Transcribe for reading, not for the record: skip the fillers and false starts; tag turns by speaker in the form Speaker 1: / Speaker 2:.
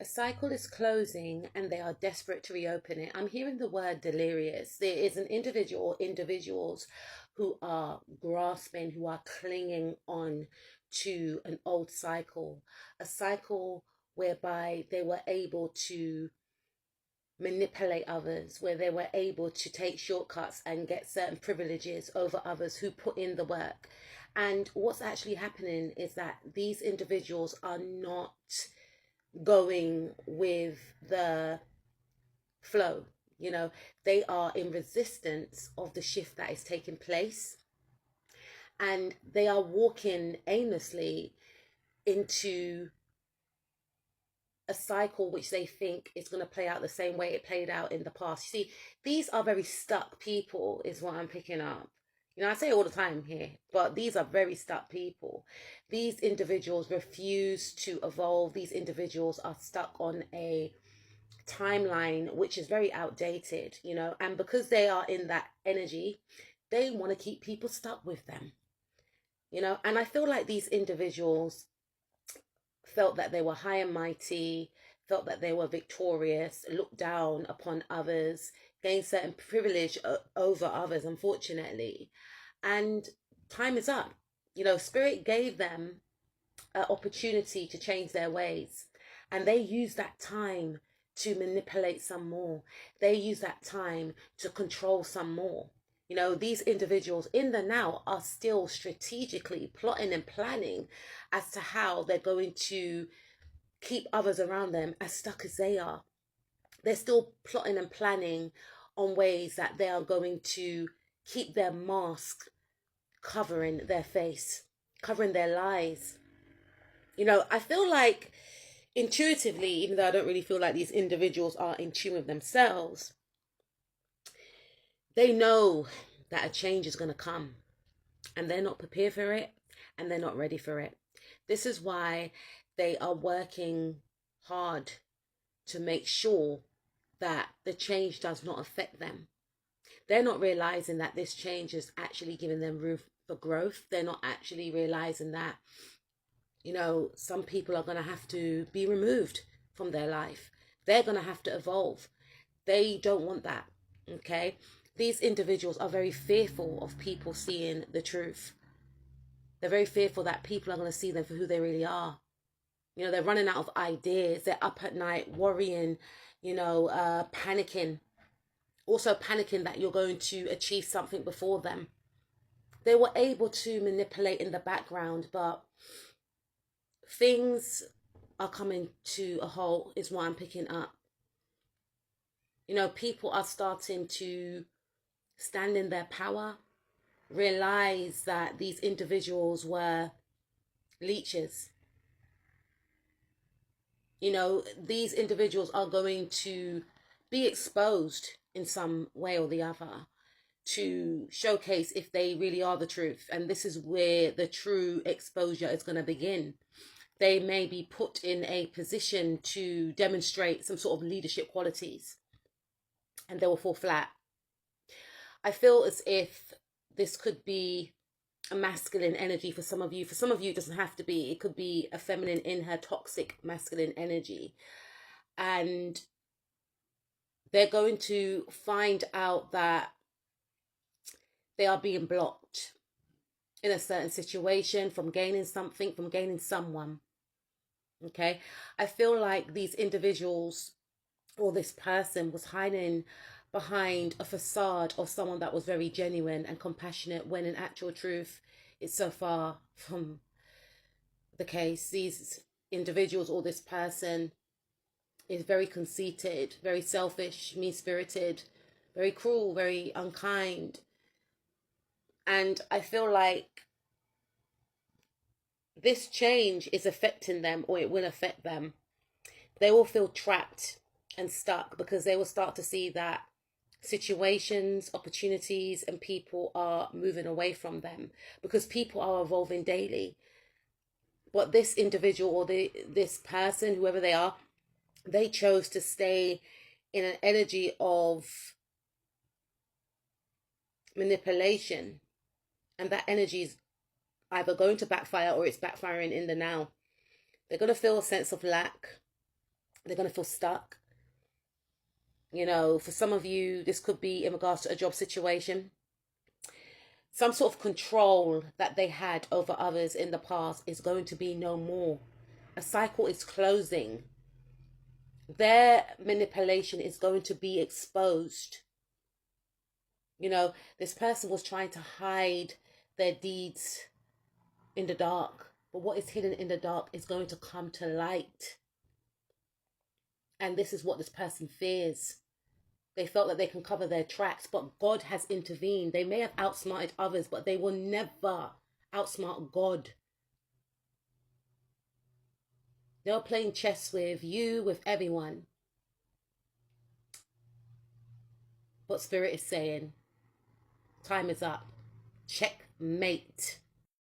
Speaker 1: A cycle is closing and they are desperate to reopen it. I'm hearing the word delirious. There is an individual or individuals who are grasping, who are clinging on to an old cycle, a cycle whereby they were able to manipulate others, where they were able to take shortcuts and get certain privileges over others who put in the work. And what's actually happening is that these individuals are not going with the flow. You know, they are in resistance of the shift that is taking place, and they are walking aimlessly into a cycle which they think is going to play out the same way it played out in the past. You see, these are very stuck people, is what I'm picking up. You know, I say it all the time here, but these are very stuck people. These individuals refuse to evolve. These individuals are stuck on a timeline which is very outdated, you know, and because they are in that energy, they want to keep people stuck with them, you know. And I feel like these individuals felt that they were high and mighty, felt that they were victorious, looked down upon others, gained certain privilege over others, unfortunately. And time is up. You know, Spirit gave them an opportunity to change their ways. And they used that time to manipulate some more. They use that time to control some more. You know, these individuals in the now are still strategically plotting and planning as to how they're going to keep others around them as stuck as they are. They're still plotting and planning on ways that they are going to keep their mask covering their face, covering their lies. You know, I feel like intuitively, even though I don't really feel like these individuals are in tune with themselves, they know that a change is going to come, and they're not prepared for it, and they're not ready for it. This is why they are working hard to make sure that the change does not affect them. They're not realizing that this change is actually giving them room for growth. They're not actually realizing that, you know, some people are going to have to be removed from their life. They're going to have to evolve. They don't want that, okay? These individuals are very fearful of people seeing the truth. They're very fearful that people are going to see them for who they really are. You know, they're running out of ideas. They're up at night worrying, you know, panicking. Also panicking that you're going to achieve something before them. They were able to manipulate in the background, but things are coming to a halt, is what I'm picking up. You know, people are starting to stand in their power, realize that these individuals were leeches. You know, these individuals are going to be exposed in some way or the other to showcase if they really are the truth. And this is where the true exposure is going to begin. They may be put in a position to demonstrate some sort of leadership qualities, and they will fall flat. I feel as if this could be a masculine energy for some of you. For some of you, it doesn't have to be. It could be a feminine in her toxic masculine energy. And they're going to find out that they are being blocked in a certain situation from gaining something, from gaining someone. Okay? I feel like these individuals or this person was hiding behind a facade of someone that was very genuine and compassionate, when in actual truth it's so far from the case. These individuals or this person is very conceited, very selfish, mean-spirited, very cruel, very unkind. And I feel like this change is affecting them, or it will affect them. They will feel trapped and stuck because they will start to see that situations, opportunities, and people are moving away from them because people are evolving daily. But this individual or this person, whoever they are, they chose to stay in an energy of manipulation, and that energy is either going to backfire or it's backfiring in the now. They're going to feel a sense of lack. They're going to feel stuck. You know, for some of you, this could be in regards to a job situation. Some sort of control that they had over others in the past is going to be no more. A cycle is closing. Their manipulation is going to be exposed. You know, this person was trying to hide their deeds in the dark, but what is hidden in the dark is going to come to light. And this is what this person fears. They felt that they can cover their tracks, but God has intervened. They may have outsmarted others, but they will never outsmart God. They're playing chess with you, with everyone. But Spirit is saying, time is up. Checkmate.